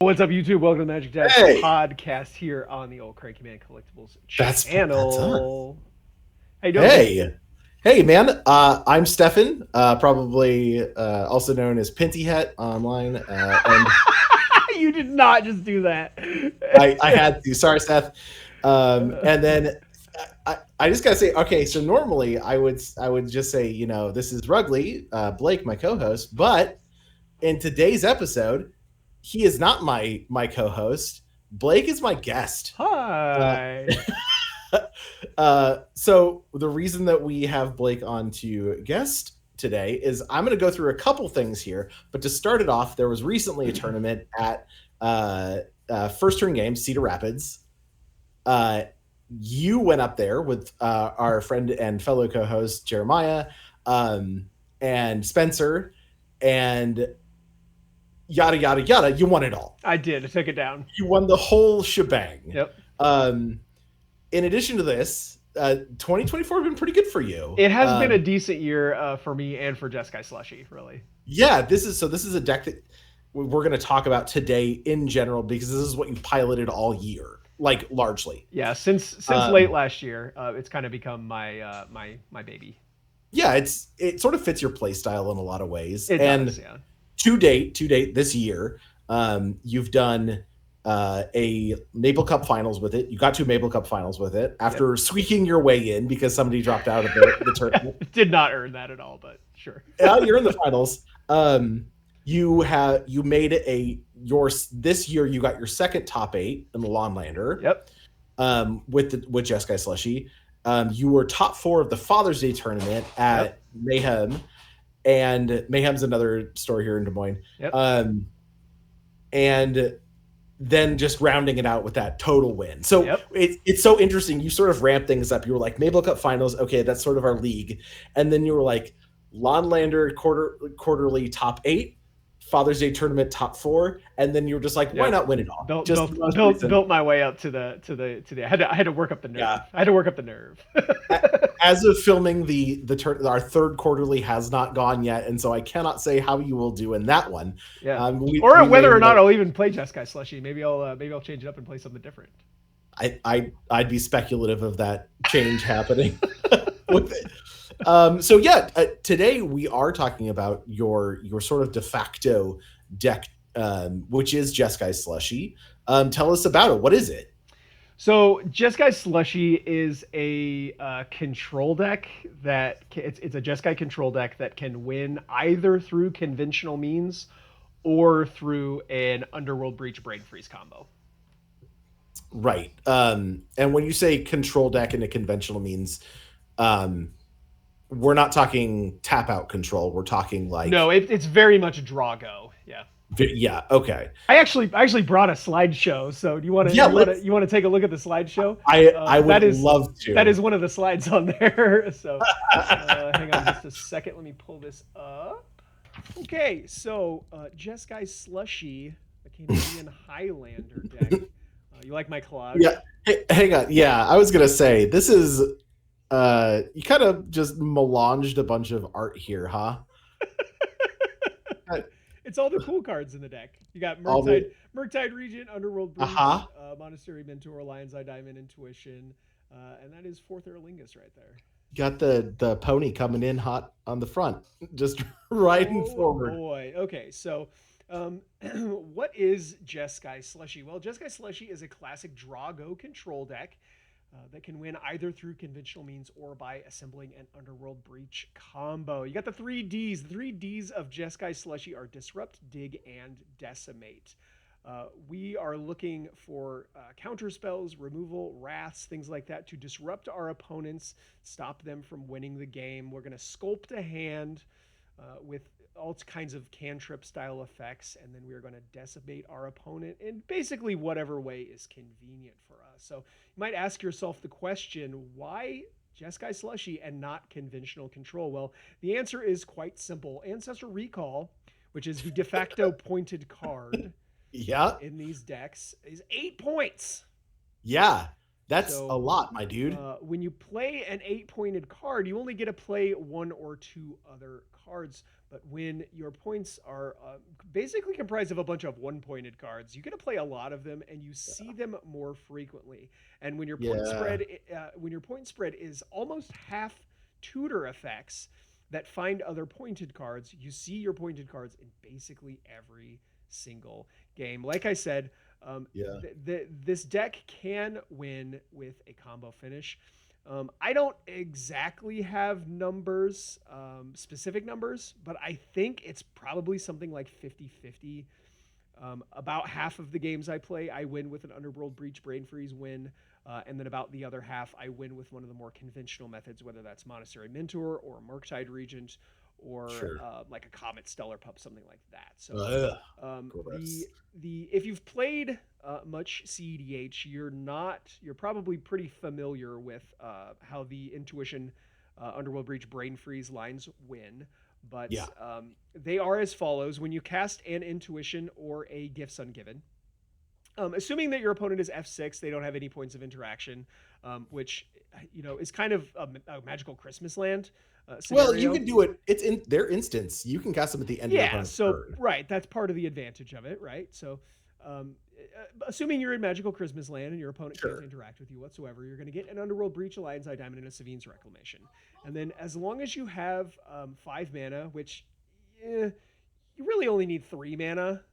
What's up, YouTube? Welcome to the Magic Dash Hey, podcast here on the Old Cranky Man Collectibles that's us. channel. How you doing, man? Hey, hey, man. I'm Stefan, probably also known as Pinty Het online, and You did not just do that. I had to. Sorry, Seth. And then I just gotta say, okay. So normally I would just say, this is Rugley, Blake, my co-host, but in today's episode, he is not my co-host. Blake is my guest. Uh, Hi. so the reason that we have Blake on to guest today is I'm going to go through a couple things here. But to start it off, there was recently a tournament at First Turn Games, Cedar Rapids. Uh, you went up there with our friend and fellow co-host Jeremiah and Spencer, and yada yada yada. You won it all. I did. I took it down. You won the whole shebang. Yep. Um, in addition to this, 2024 has been pretty good for you. It has been a decent year for me and for Jeskai Slushy, really. Yeah, this is a deck that we're going to talk about today in general because this is what you piloted all year, like largely. Yeah, since late last year, it's kind of become my my baby. Yeah, it sort of fits your play style in a lot of ways. It does, yeah. To date this year, you've done a Maple Cup Finals with it. You got to Maple Cup Finals with it after squeaking your way in because somebody dropped out of the tournament. Did not earn that at all, but sure. Yeah, you're in the finals. You made this year. You got your second top 8 in the Lawnlander. Yep. With Jeskai Slushy. You were top 4 of the Father's Day tournament at Mayhem, and Mayhem's another store here in Des Moines. Yep. And then just rounding it out with that total win. So it's so interesting. You sort of ramp things up. You were like Maple Cup Finals. Okay, that's sort of our league. And then you were like Lawnlander quarterly top 8, Father's Day tournament top 4, and then you were just like, why not win it all? Built my way up to the. I had to work up the nerve. Yeah. I had to work up the nerve. As of filming our third quarterly has not gone yet, and so I cannot say how you will do in that one. Yeah, whether or not I'll even play Jeskai Slushy. Maybe I'll change it up and play something different. I'd be speculative of that change happening with it. Today we are talking about your sort of de facto deck, which is Jeskai Slushy. Tell us about it. What is it? So Jeskai Slushy is a control deck it's a Jeskai control deck that can win either through conventional means or through an Underworld Breach Brain Freeze combo. Right. And when you say control deck in a conventional means, we're not talking tap out control. We're talking like it's very much draw go. Yeah. Yeah. Okay. I actually brought a slideshow. So do you want to take a look at the slideshow? I would love to. That is one of the slides on there. So hang on just a second. Let me pull this up. Okay. So Jeskai Slushy, a Canadian Highlander deck. You like my collage? Yeah. Hey, hang on. Yeah, I was gonna say this is. You kind of just melanged a bunch of art here, huh? It's all the cool cards in the deck. You got Murktide Regent, Underworld Breach, Monastery Mentor, Lion's Eye Diamond, Intuition, and that is 4th Erlingus right there. Got the pony coming in hot on the front, just riding forward. Boy, okay, so what is Jeskai Slushy? Well, Jeskai Slushy is a classic draw-go control deck that can win either through conventional means or by assembling an Underworld Breach combo. You got the 3 Ds. The 3 Ds of Jeskai Slushy are Disrupt, Dig, and Decimate. We are looking for counter spells, removal, wraths, things like that to disrupt our opponents, stop them from winning the game. We're going to sculpt a hand with all kinds of cantrip style effects, and then we're going to decimate our opponent in basically whatever way is convenient for us. So you might ask yourself the question, why Jeskai Slushy and not conventional control? Well, the answer is quite simple. Ancestor Recall, which is the de facto pointed card in these decks, is 8 points. Yeah. That's a So lot, my dude. when you play an 8-pointed card, you only get to play one or two other cards. But when your points are basically comprised of a bunch of 1-pointed cards, you get to play a lot of them, and you see them more frequently. And Yeah. when your point spread is almost half tutor effects that find other pointed cards, you see your pointed cards in basically every single game. Like I said, Yeah. this deck can win with a combo finish. I don't exactly have numbers, specific numbers, but I think it's probably something like 50-50. About half of the games I play, I win with an Underworld Breach Brain Freeze win. And then about the other half, I win with one of the more conventional methods, whether that's Monastery Mentor or Murktide Regent or Sure. like a Comet Stellar Pup, something like that. So Ugh, the gross. if you've played much CEDH, you're probably pretty familiar with how the Intuition Underworld Breach Brain Freeze lines win. But Yeah. they are as follows: when you cast an Intuition or a Gifts Ungiven, assuming that your opponent is F6, they don't have any points of interaction, which is kind of a magical Christmas land Well, you scenario. can do it. It's in their instance. You can cast them at the end of your Yeah, opponent's so turn. right, that's part of the advantage of it, right? So, assuming you're in Magical Christmas Land and your opponent can't Sure. interact with you whatsoever, you're going to get an Underworld Breach, a Lion's Eye Diamond, and a Savine's Reclamation. And then, as long as you have 5 mana, which you really only need 3 mana,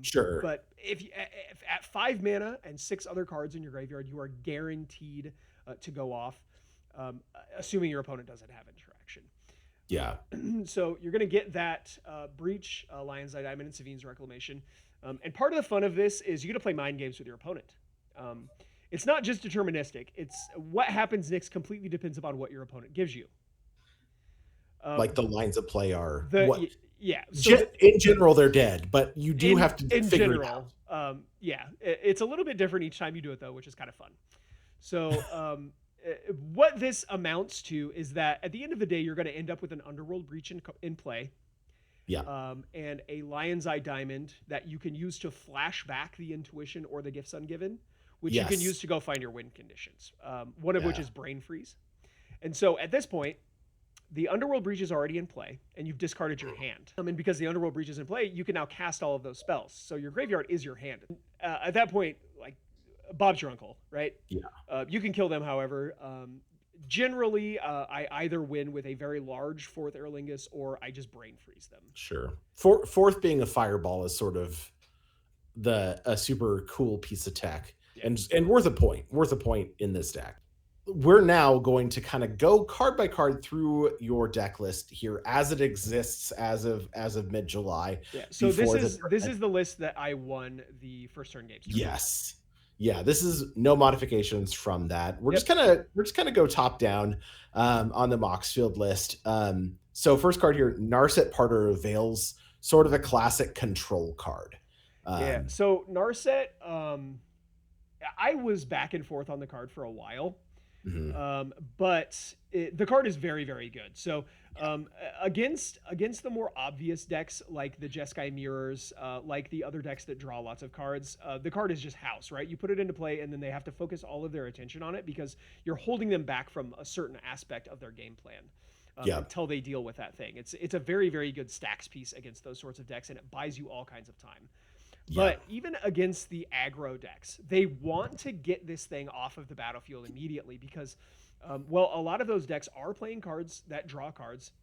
Sure. but if at 5 mana and 6 other cards in your graveyard, you are guaranteed to go off, assuming your opponent doesn't have interaction. Yeah. So you're going to get that Breach, Lion's Eye Diamond, and Savine's Reclamation. And part of the fun of this is you get to play mind games with your opponent. It's not just deterministic. It's what happens next completely depends upon what your opponent gives you. Like the lines of play are what Yeah. So in general they're dead, but you do in have to in figure it out. general, yeah, it's a little bit different each time you do it though, which is kind of fun. So what this amounts to is that at the end of the day, you're going to end up with an Underworld Breach in play. Yeah. And a Lion's Eye Diamond that you can use to flash back the Intuition or the Gifts Ungiven, which you can use to go find your win conditions, one of which is Brain Freeze. And so at this point, the Underworld Breach is already in play, and you've discarded your hand. And because the Underworld Breach is in play, you can now cast all of those spells. So your graveyard is your hand. At that point, like, Bob's your uncle, right? Yeah. You can kill them, however. Generally, I either win with a very large 4th Aerlingus or I just brain freeze them. Sure. Fourth being a fireball is sort of a super cool piece of tech, and worth a point in this deck. We're now going to kind of go card by card through your deck list here as it exists as of mid-July. Yeah. So this is the list that I won the first turn games. Yes. Yeah, this is no modifications from that. We're just gonna go top down on the Moxfield list. So first card here, Narset Parter of Veils, sort of a classic control card. Yeah. So Narset, I was back and forth on the card for a while. But the card is very, very good. So against the more obvious decks like the Jeskai Mirrors, like the other decks that draw lots of cards, the card is just house, right? You put it into play and then they have to focus all of their attention on it because you're holding them back from a certain aspect of their game plan. Until they deal with that thing. It's a very, very good stacks piece against those sorts of decks, and it buys you all kinds of time. But even against the aggro decks, they want to get this thing off of the battlefield immediately because, a lot of those decks are playing cards that draw cards.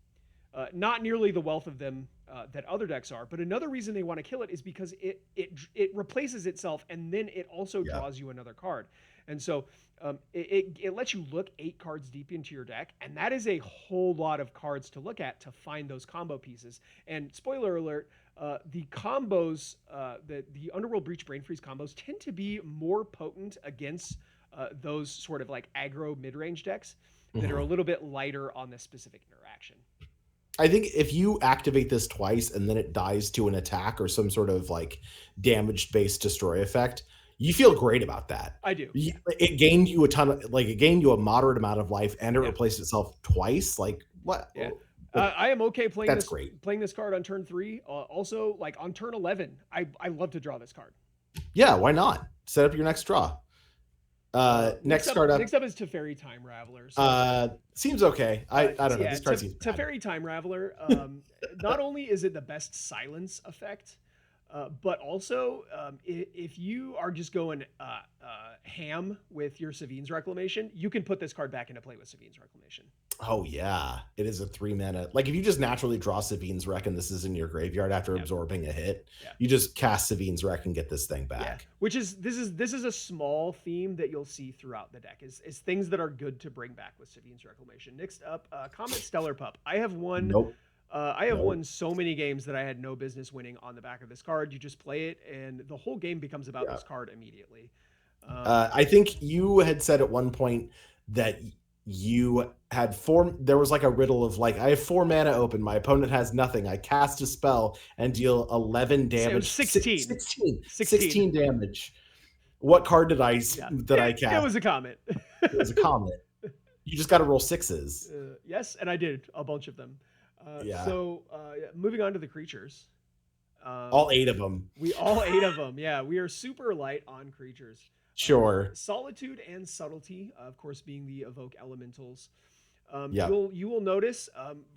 Not nearly the wealth of them that other decks are, but another reason they want to kill it is because it replaces itself, and then it also draws you another card. And so it lets you look 8 cards deep into your deck, and that is a whole lot of cards to look at to find those combo pieces. And spoiler alert, the combos, the Underworld Breach Brain Freeze combos tend to be more potent against those sort of like aggro mid-range decks that are a little bit lighter on this specific interaction. I think if you activate this twice and then it dies to an attack or some sort of like damage-based destroy effect, you feel great about that. I do. It gained you it gained you a moderate amount of life, and it replaced itself twice. Like what? Yeah. I am okay playing playing this card on turn 3. Also, like on turn 11, I love to draw this card. Yeah, why not? Set up your next draw. Next card up. Next up is Teferi Time Raveler. So, Seems okay. I don't know. Yeah, This card seems bad. Teferi Time Raveler. Not only is it the best silence effect, but also if you are just going ham with your Savine's Reclamation, you can put this card back into play with Savine's Reclamation. Oh yeah, it is a 3 mana. Like if you just naturally draw Savine's Wreck and this is in your graveyard after absorbing a hit, you just cast Savine's Wreck and get this thing back. Yeah. Which is this is a small theme that you'll see throughout the deck is things that are good to bring back with Savine's Reclamation. Next up, Comet Stellar Pup. I have won. Nope. I have won so many games that I had no business winning on the back of this card. You just play it, and the whole game becomes about this card immediately. I think you had said at one point that you had there was like a riddle of like, I have 4 mana open, my opponent has nothing, I cast a spell and deal 11 damage. 16 damage. What card did I cast? It was a Comet. It was a Comet. You just got to roll 6s. Yes, and I did a bunch of them. So moving on to the creatures. All 8 of them. All 8 of them. Yeah, we are super light on creatures. Sure. Solitude and Subtlety, of course, being the evoke elementals. You will notice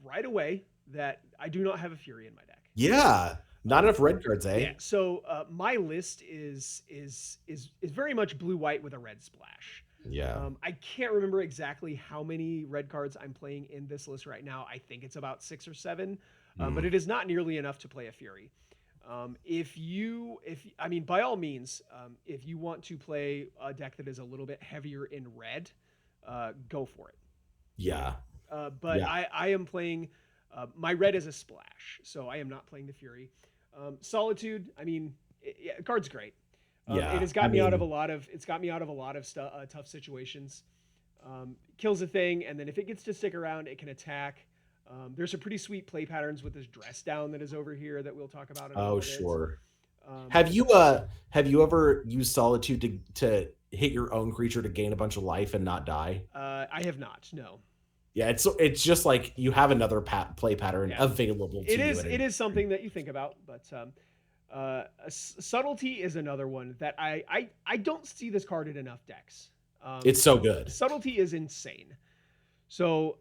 right away that I do not have a Fury in my deck. Yeah, not enough red cards, eh? Yeah. So my list is very much blue-white with a red splash. Yeah. I can't remember exactly how many red cards I'm playing in this list right now. I think it's about 6 or 7, but it is not nearly enough to play a Fury. By all means, if you want to play a deck that is a little bit heavier in red, go for it. Yeah. I am playing, my red is a splash, so I am not playing the Fury. Solitude, card's great. It has got me out of a lot of tough situations. Kills a thing, and then if it gets to stick around, it can attack. There's some pretty sweet play patterns with this dress down that is over here that we'll talk about in a little bit. Sure. Have you ever used Solitude to hit your own creature to gain a bunch of life and not die? I have not. No. Yeah, it's just like you have another play pattern available to you. It is something that you think about, but Subtlety is another one that I don't see this card in enough decks. It's so good. Subtlety is insane. So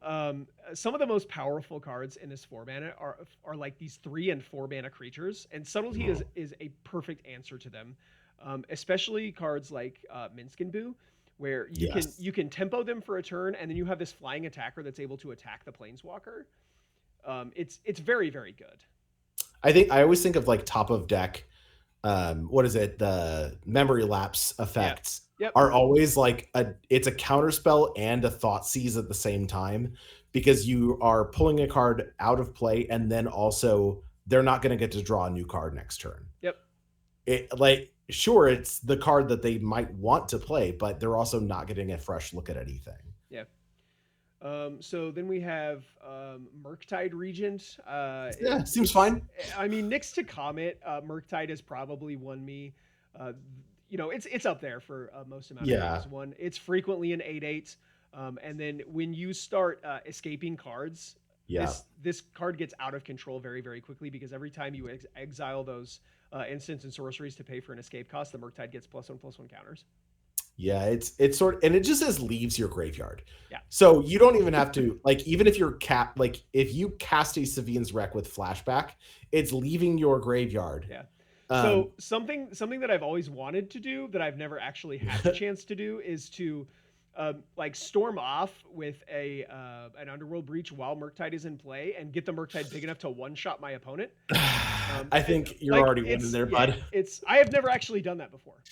some of the most powerful cards in this 4 mana are like these 3 and 4 mana creatures, and Subtlety is a perfect answer to them. Especially cards like Minsk and Boo, where you can tempo them for a turn, and then you have this flying attacker that's able to attack the Planeswalker. It's very, very good. I always think of like top of deck. What is it? The memory lapse effects. Yep. Are always like it's a counter spell and a thought seize at the same time, because you are pulling a card out of play, and then also they're not going to get to draw a new card next turn. Yep. Sure, it's the card that they might want to play, but they're also not getting a fresh look at anything. Yeah. So then we have Murktide Regent. Seems fine. Next to Comet, Murktide has probably won me. It's up there for most amount of games won. It's frequently an 8/8. And then when you start escaping cards, this card gets out of control very, very quickly, because every time you exile those instants and sorceries to pay for an escape cost, the Murktide gets +1/+1 counters. Yeah, it's and it just says leaves your graveyard. Yeah. So you don't even have to even if you're if you cast a Savine's Wreck with flashback, it's leaving your graveyard. Yeah. So something that I've always wanted to do that I've never actually had the chance to do is to storm off with an Underworld Breach while Murktide is in play and get the Murktide big enough to one-shot my opponent. I think you're already winning there, bud. I have never actually done that before.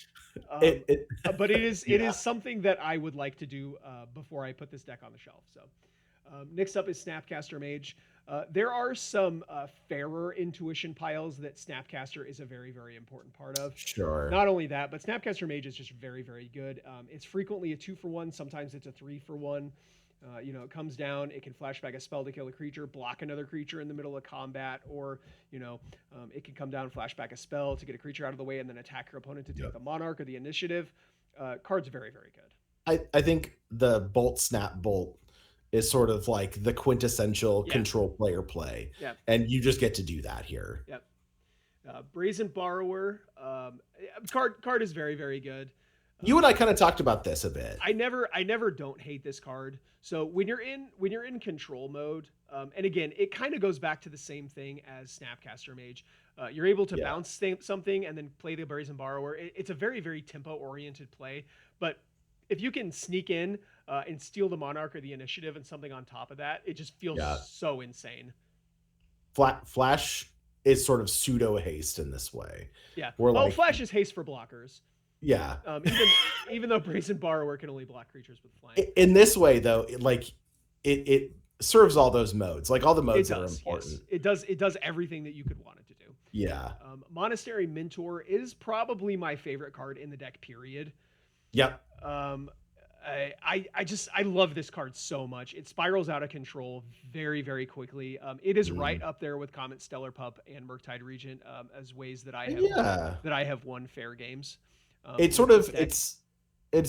But it is something that I would like to do before I put this deck on the shelf. So next up is Snapcaster Mage. There are some fairer intuition piles that Snapcaster is a very, very important part of. Sure. Not only that, but Snapcaster Mage is just very, very good. It's frequently a 2-for-1. Sometimes it's a 3-for-1. It comes down, it can flashback a spell to kill a creature, block another creature in the middle of combat, or, it can come down, flashback a spell to get a creature out of the way, and then attack your opponent to take the Monarch or the initiative. Card's very, very good. I think the Bolt Snap Bolt is sort of like the quintessential control player play. Yeah. And you just get to do that here. Yep. Brazen Borrower. Card is very, very good. You and I kind of talked about this a bit. I never don't hate this card. So when you're in control mode, and again, it kind of goes back to the same thing as Snapcaster Mage. You're able to Yeah. bounce something and then play the Brazen Borrower. It's a very tempo oriented play, but if you can sneak in and steal the Monarch or the Initiative and something on top of that, it just feels Yeah. so insane. Flash is sort of pseudo haste in this way. Yeah. Where Well, like, Flash is haste for blockers. yeah. Even though Brazen Borrower can only block creatures with flying. In this way, though, it serves all those modes, like all the modes that are important. Yes. It does everything that you could want it to do. Yeah. Monastery Mentor is probably my favorite card in the deck, period. Yep. I love this card so much. It spirals out of control very quickly. It is right up there with Comet Stellar Pup and Murktide Regent as ways that I have won fair games. It's sort of it's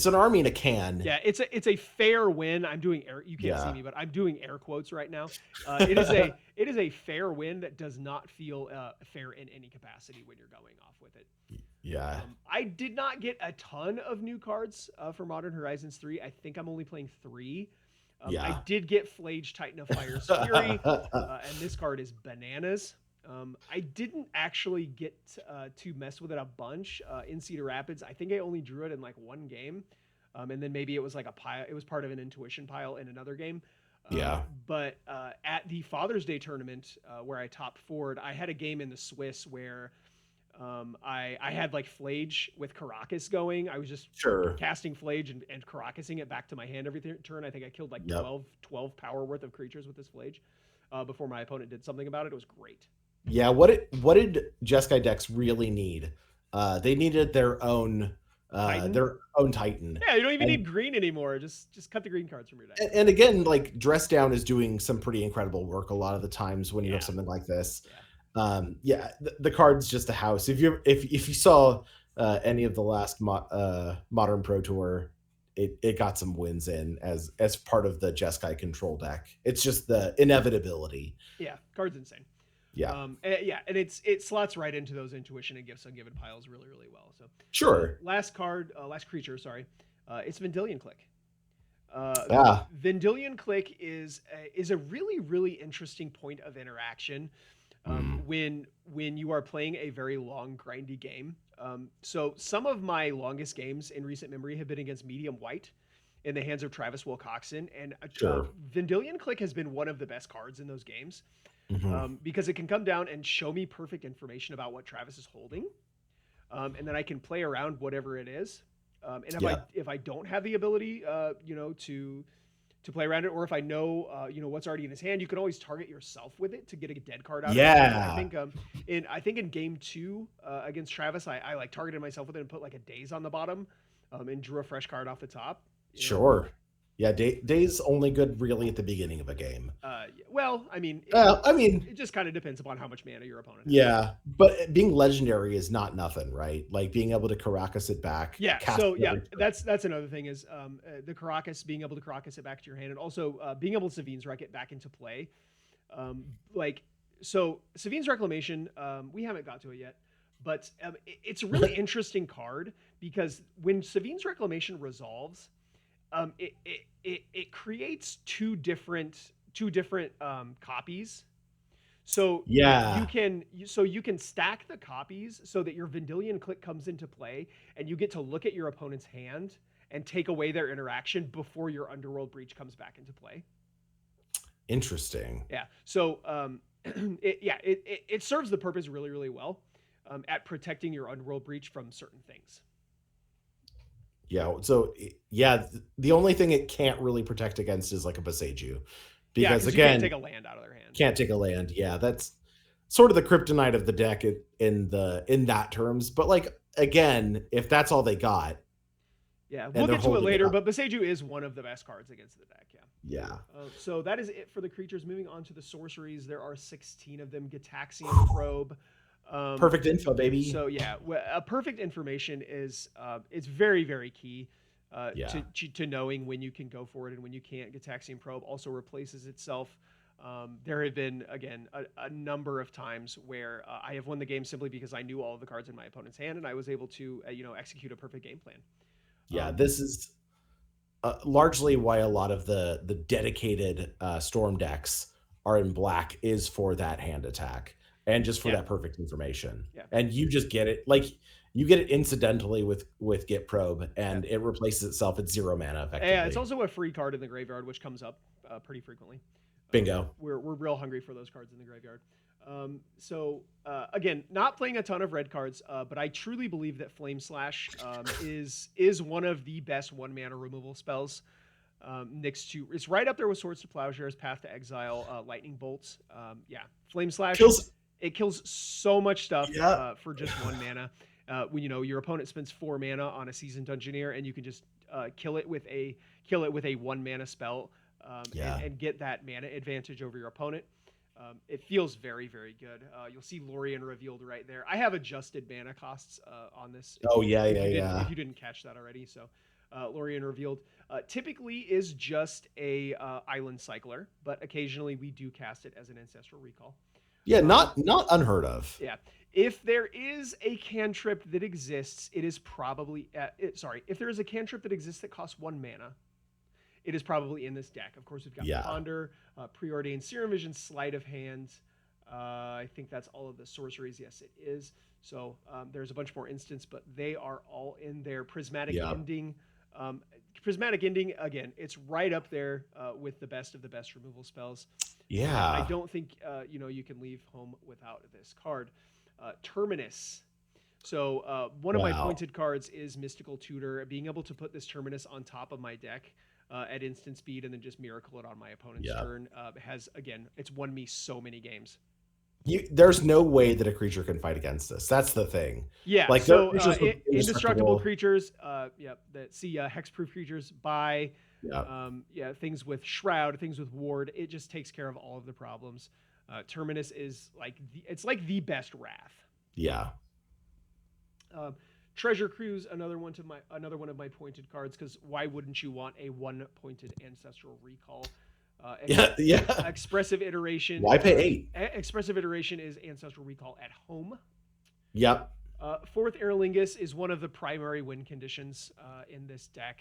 an army in a can. Yeah, it's a fair win. I'm doing air. You can't see me, but I'm doing air quotes right now. It is a fair win that does not feel fair in any capacity when you're going off with it. Yeah. I did not get a ton of new cards for Modern Horizons 3. I think I'm only playing 3. I did get Flage Titan of Fire's Fury, and this card is bananas. I didn't actually get to mess with it a bunch in Cedar Rapids. I think I only drew it in like one game. And then maybe it was like a pile. It was part of an intuition pile in another game. But at the Father's Day tournament where I top forward, I had a game in the Swiss where I had like Flage with Caracas going. I was just casting Flage and Caracasing it back to my hand every turn. I think I killed like 12 power worth of creatures with this Flage before my opponent did something about it. It was great. Yeah, what did Jeskai decks really need? They needed their own Titan. Yeah, you don't even need green anymore. Just cut the green cards from your deck. And again, like Dress Down is doing some pretty incredible work a lot of the times when you have something like this. The card's just a house. If you saw any of the last Modern Pro Tour, it got some wins in as part of the Jeskai control deck. It's just the inevitability. Yeah, card's insane. Yeah. And it slots right into those intuition and gifts ungiven piles really well. So last creature, sorry. It's Vendilion Click. Vendilion Click is a really interesting point of interaction when you are playing a very long grindy game. So some of my longest games in recent memory have been against medium white in the hands of Travis Wilcoxon, and Vendilion Click has been one of the best cards in those games. Because it can come down and show me perfect information about what Travis is holding, and then I can play around whatever it is. And if I don't have the ability, to play around it, or if I know, what's already in his hand, you can always target yourself with it to get a dead card out. Yeah. Of it. I think in game 2 against Travis, I like targeted myself with it and put like a Daze on the bottom, and drew a fresh card off the top. Yeah, Daze only good really at the beginning of a game. It just kind of depends upon how much mana your opponent has. Yeah, but being legendary is not nothing, right? Like being able to Caracas it back. Yeah, that's another thing is the Caracas, being able to Caracas it back to your hand, and also being able to Savine's Wreck it back into play. Savine's Reclamation, we haven't got to it yet, but it's a really interesting card because when Savine's Reclamation resolves, it creates two different copies. So you can stack the copies so that your Vendilion Click comes into play, and you get to look at your opponent's hand and take away their interaction before your Underworld Breach comes back into play. Interesting. Yeah. So it serves the purpose really well at protecting your Underworld Breach from certain things. Yeah, so the only thing it can't really protect against is like a Boseiju. Because again, you can't take a land out of their hand. Can't take a land. Yeah, that's sort of the kryptonite of the deck in that terms. But like again, if that's all they got. Yeah, we'll get to it later, but Boseiju is one of the best cards against the deck, Yeah. So that is it for the creatures. Moving on to the sorceries, there are 16 of them. Gitaxian Probe. Perfect info, baby. So a perfect information is it's very key to knowing when you can go for it and when you can't. Gitaxian Probe also replaces itself. There have been again a number of times where I have won the game simply because I knew all of the cards in my opponent's hand and I was able to execute a perfect game plan. Yeah, this is largely why a lot of the dedicated storm decks are in black is for that hand attack and just for Yeah, that perfect information. yeah, And you just get it like you get it incidentally with Get Probe, yeah. and it replaces itself at 0 mana Yeah, it's effectively. also a free card in the graveyard, which comes up pretty frequently. Bingo. We're real hungry for those cards in the graveyard. Again, not playing a ton of red cards, but I truly believe that Flame Slash is one of the best 1 mana removal spells. Next to it's right up there with Swords to Plowshares, Path to Exile, Lightning Bolts. Yeah, Flame Slash. Kills. It kills so much stuff Yeah. for just 1 mana. When your opponent spends 4 mana on a Seasoned Dungeoneer, and you can just kill it with a 1 mana spell, Yeah. and get that mana advantage over your opponent. It feels very, very good. You'll see Lorien revealed right there. I have adjusted mana costs on this. Oh yeah, if yeah, you yeah. if you didn't catch that already, so Lorien revealed typically is just a island cycler, but occasionally we do cast it as an ancestral recall. Yeah, not unheard of. Yeah. If there is a cantrip that exists, it is probably if there is a cantrip that exists that costs 1 mana, it is probably in this deck. Of course, we've got Yeah. Ponder, Preordained Serum Vision, Sleight of Hand. I think that's all of the sorceries. Yes, it is. So there's a bunch more instants, but they are all in there. Prismatic Yeah. Ending. Prismatic Ending, again, it's right up there with the best of the best removal spells. Yeah. I don't think you can leave home without this card. Terminus. So one of my Wow. pointed cards is Mystical Tutor. Being able to put this Terminus on top of my deck at instant speed and then just miracle it on my opponent's Yeah. turn it's won me so many games. There's no way that a creature can fight against this. That's the thing. Yeah, Like, so they're just indestructible creatures, that see hexproof creatures by Yeah. things with Shroud, things with Ward. It just takes care of all of the problems. Terminus is like it's the best Wrath. Yeah. Treasure Cruise, another one of my pointed cards, because why wouldn't you want a 1-pointed ancestral recall? Yeah. Expressive Iteration. Why pay 8? Expressive Iteration is ancestral recall at home. Yep. Fourth Aerlingus is one of the primary win conditions in this deck.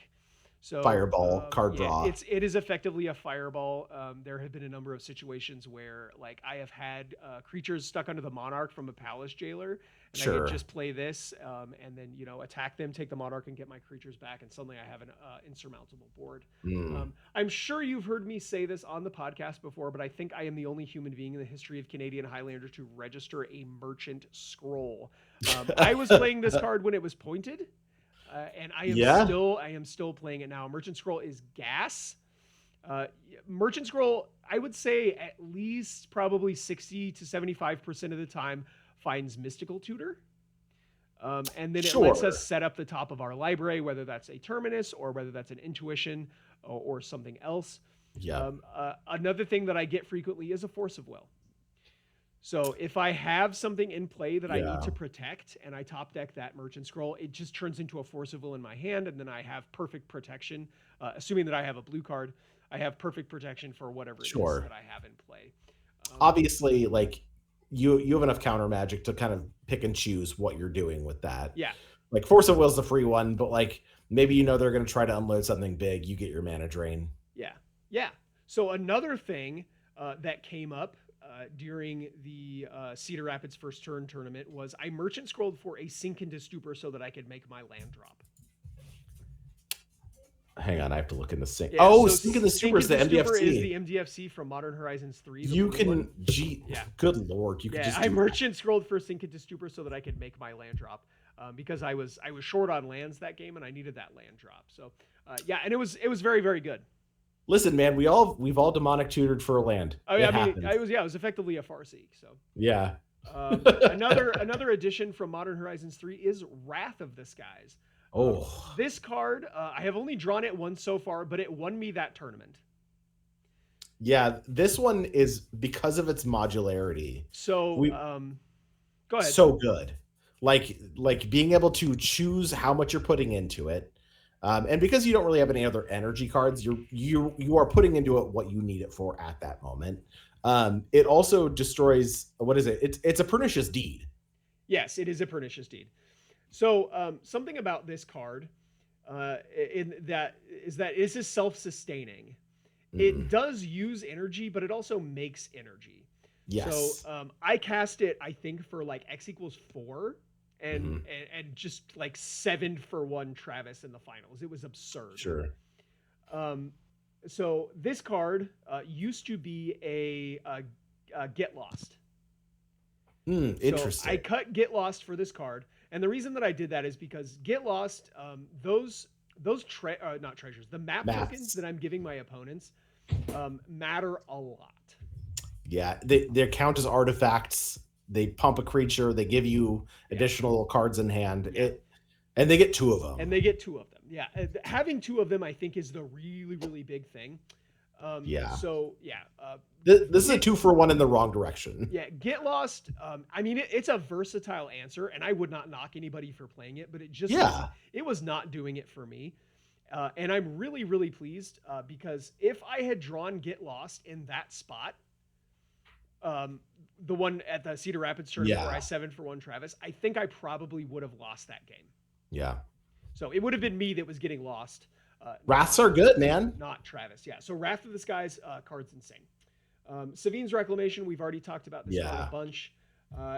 So Fireball, card draw. It is effectively a fireball. There have been a number of situations where, like, I have had creatures stuck under the Monarch from a Palace Jailer, and I Sure. can just play this and then attack them, take the Monarch, and get my creatures back, and suddenly I have an insurmountable board. I'm sure you've heard me say this on the podcast before, but I think I am the only human being in the history of Canadian Highlander to register a Merchant Scroll. I was playing this card when it was pointed. And I am still playing it now. Merchant Scroll is gas. Merchant Scroll, I would say at least probably 60 to 75% of the time finds Mystical Tutor. And then it lets us set up the top of our library, whether that's a Terminus or whether that's an Intuition or something else. Yeah. Another thing that I get frequently is a Force of Will. So if I have something in play that I need to protect and I top deck that Merchant Scroll, it just turns into a Force of Will in my hand, and then I have perfect protection. Assuming that I have a blue card, I have perfect protection for whatever it is that I have in play. Obviously, like you have enough counter magic to kind of pick and choose what you're doing with that. Yeah. Like Force of Will's the free one, but like maybe they're going to try to unload something big. You get your mana drain. Yeah. Yeah. So another thing that came up during the Cedar Rapids first turn tournament was I Merchant Scrolled for a Sink into Stupor so that I could make my land drop. Hang on, I have to look in the Sink. Yeah, so Sink in the Stupor is the MDFC. Is the MDFC from Modern Horizons 3. You can, good lord, you can just. I Merchant Scrolled for Sink into Stupor so that I could make my land drop because I was short on lands that game and I needed that land drop. So and it was very, very good. Listen, man, we've all demonic tutored for a land. Oh yeah, I was effectively a Farseek. So yeah. Another addition from Modern Horizons 3 is Wrath of the Skies. This card, I have only drawn it once so far, but it won me that tournament. Yeah, this one is because of its modularity. So go ahead. So good, like being able to choose how much you're putting into it. And because you don't really have any other energy cards, you are putting into it what you need it for at that moment. It also destroys, what is it? It's a Pernicious Deed. Yes, it is a Pernicious Deed. So something about this card, in that is that this is self-sustaining. It Mhm. does use energy, but it also makes energy. So Yes. I cast it, I think, for like X equals 4 Hmm. and just like 7 for 1 Travis in the finals. It was absurd. Sure. Um, so this card used to be a Get Lost. So I Interesting. cut Get Lost for this card, and the reason that I did that is because Get Lost, not treasures, the map tokens Maths. that I'm giving my opponents matter a lot. Yeah, they count as artifacts. They pump a creature. They give you Yeah, additional cards in hand. yeah, And they get two of them. and they get 2 of them. Yeah, having 2 of them, I think, is the really really big thing. Yeah. So yeah, This is a get 2-for-1 in the wrong direction. yeah, Get Lost. I mean, it's a versatile answer, and I would not knock anybody for playing it, but Yeah. it was not doing it for me. And I'm really, really pleased because if I had drawn Get Lost in that spot, the one at the Cedar Rapids tournament where I Yeah. 7 for 1 Travis, I think I probably would have lost that game. Yeah. So it would have been me that was getting lost. Wraths are good, man. Not Travis. Yeah. So Wrath of the Skies card's insane. Savine's Reclamation, we've already talked about this card Yeah. a bunch.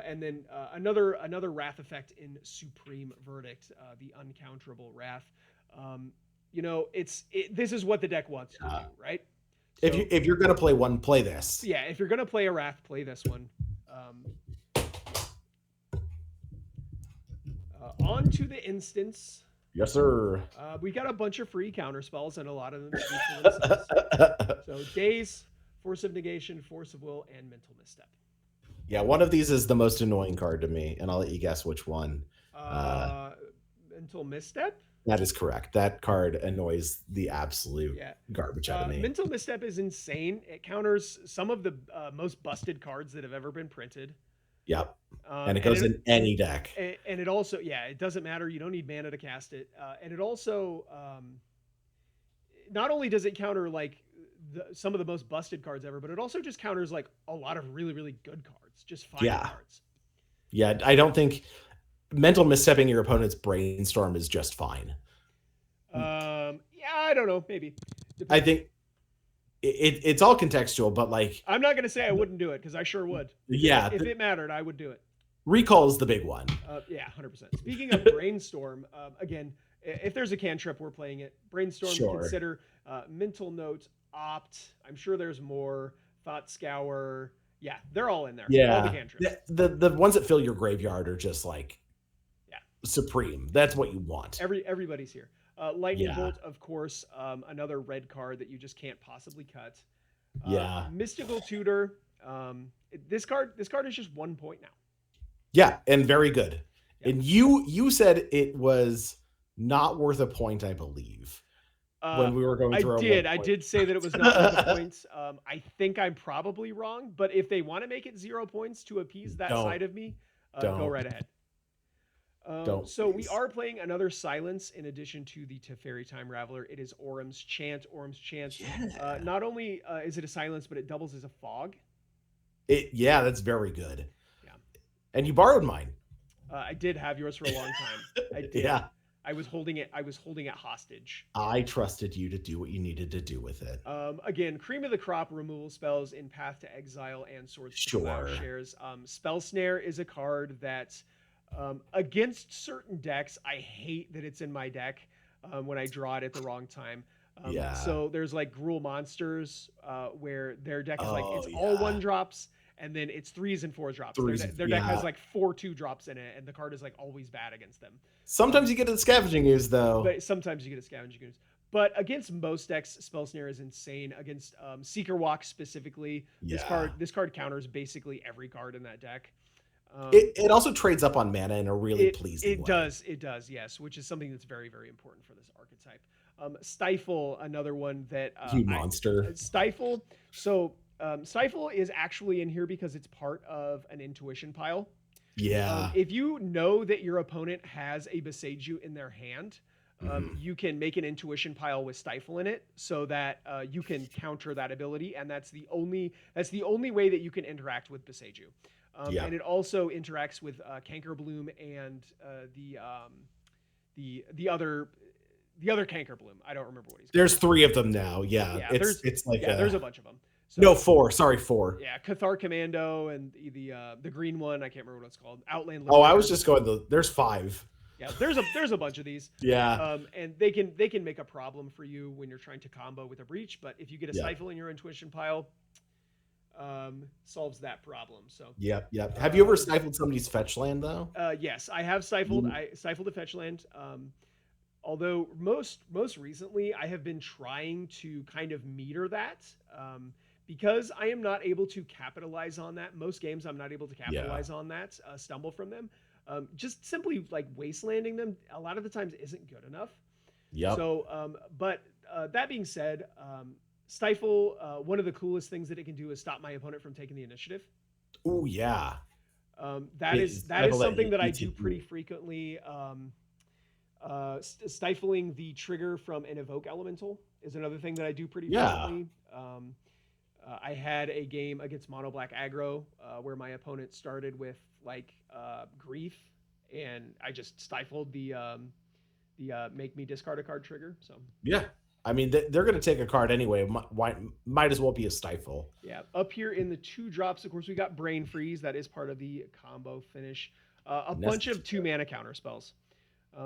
And then another Wrath effect in Supreme Verdict, the Uncounterable Wrath. This is what the deck wants to do, right? So, If you're gonna play one, play this. yeah, if you're gonna play a Wrath, play this one. On to the instance. Yes, sir. We got a bunch of free counter spells, and a lot of them speak for themselves. So Daze, Force of Negation, Force of Will, and Mental Misstep. Yeah, one of these is the most annoying card to me, and I'll let you guess which one. Mental Misstep? That is correct. That card annoys the absolute Yeah. garbage out of me. Mental Misstep is insane. It counters some of the most busted cards that have ever been printed. Yep. And it goes in any deck. And it also, yeah, it doesn't matter. You don't need mana to cast it. And it also, not only does it counter like some of the most busted cards ever, but it also just counters like a lot of really, really good cards, just fine cards. Yeah, I don't think mental misstepping your opponent's brainstorm is just fine. Yeah, I don't know, maybe. I think it's all contextual, but like I'm not gonna say I wouldn't do it because I sure would. Yeah, if it mattered, I would do it. Recall is the big one. Yeah, 100%. Speaking of brainstorm, again, if there's a cantrip, we're playing it. Brainstorm, Sure. Consider, Mental Note, Opt. I'm sure there's more. Thought Scour. Yeah, they're all in there. Yeah, all the cantrips. The ones that fill your graveyard are just like supreme. That's what you want. Everybody's here. Lightning Bolt, of course, another red card that you just can't possibly cut. Mystical Tutor. This card is just 1 point now. Yeah, and very good. Yeah. And you said it was not worth a point, I believe, when we were going through. I did say that it was not worth a point. I think I'm probably wrong, but if they want to make it 0 points to appease that side of me, go right ahead. So we are playing another Silence in addition to the Teferi Time Raveler. It is Orum's Chant. Orum's Chant. Yeah. Not only is it a Silence, but it doubles as a fog. Yeah, that's very good. Yeah. And you borrowed mine. I did have yours for a long time. I did. Yeah. I was holding it hostage. I trusted you to do what you needed to do with it. Again, cream of the crop removal spells in Path to Exile and Swords to Plowshares. Spell Snare is a card that against certain decks, I hate that it's in my deck when I draw it at the wrong time. So there's like Gruul Monsters where their deck is it's all 1-drops. And then it's 3s and 4s drops. Their deck has like 4 2-drops in it, and the card is like always bad against them. Sometimes you get a Scavenging Ooze, though. But sometimes you get a Scavenging Ooze. But against most decks, Spell Snare is insane. Against Seeker Walk specifically, this card counters basically every card in that deck. It also trades up on mana in a really pleasing way. It does, yes, which is something that's very, very important for this archetype. Stifle, another one that... you monster. Stifle. So... Stifle is actually in here because it's part of an intuition pile. Yeah. If you know that your opponent has a Boseiju in their hand, you can make an intuition pile with Stifle in it so that you can counter that ability, and that's the only way that you can interact with Boseiju. And it also interacts with Cankerbloom and the other the other Canker Bloom. I don't remember what he's called. There's 3 of them now. Yeah, Yeah, it's like there's a bunch of them. So, no 4. Sorry, 4. Yeah, Cathar Commando and the green one. I can't remember what it's called. Outland. Oh, I Liberator. was just going. There's 5. Yeah, there's a bunch of these. Yeah. And they can make a problem for you when you're trying to combo with a breach. But if you get a stifle in your intuition pile, solves that problem. So. Yep. Have you ever stifled somebody's fetch land though? Yes, I have stifled. I stifled a fetch land. Although most recently I have been trying to kind of meter that. Because I am not able to capitalize on that. Most games I'm not able to capitalize on that. Stumble from them. Just simply like wastelanding them a lot of the times isn't good enough. Yeah. So, but that being said, stifle. One of the coolest things that it can do is stop my opponent from taking the initiative. Oh yeah. That is something that I do pretty frequently. Stifling the trigger from an evoke elemental is another thing that I do pretty frequently. I had a game against mono black aggro where my opponent started with like grief, and I just stifled the make me discard a card trigger. So yeah, I mean they're going to take a card anyway. Might as well be a stifle. Yeah, up here in the 2 drops, of course, we got Brain Freeze. That is part of the combo finish. A bunch of 2 mana counter spells.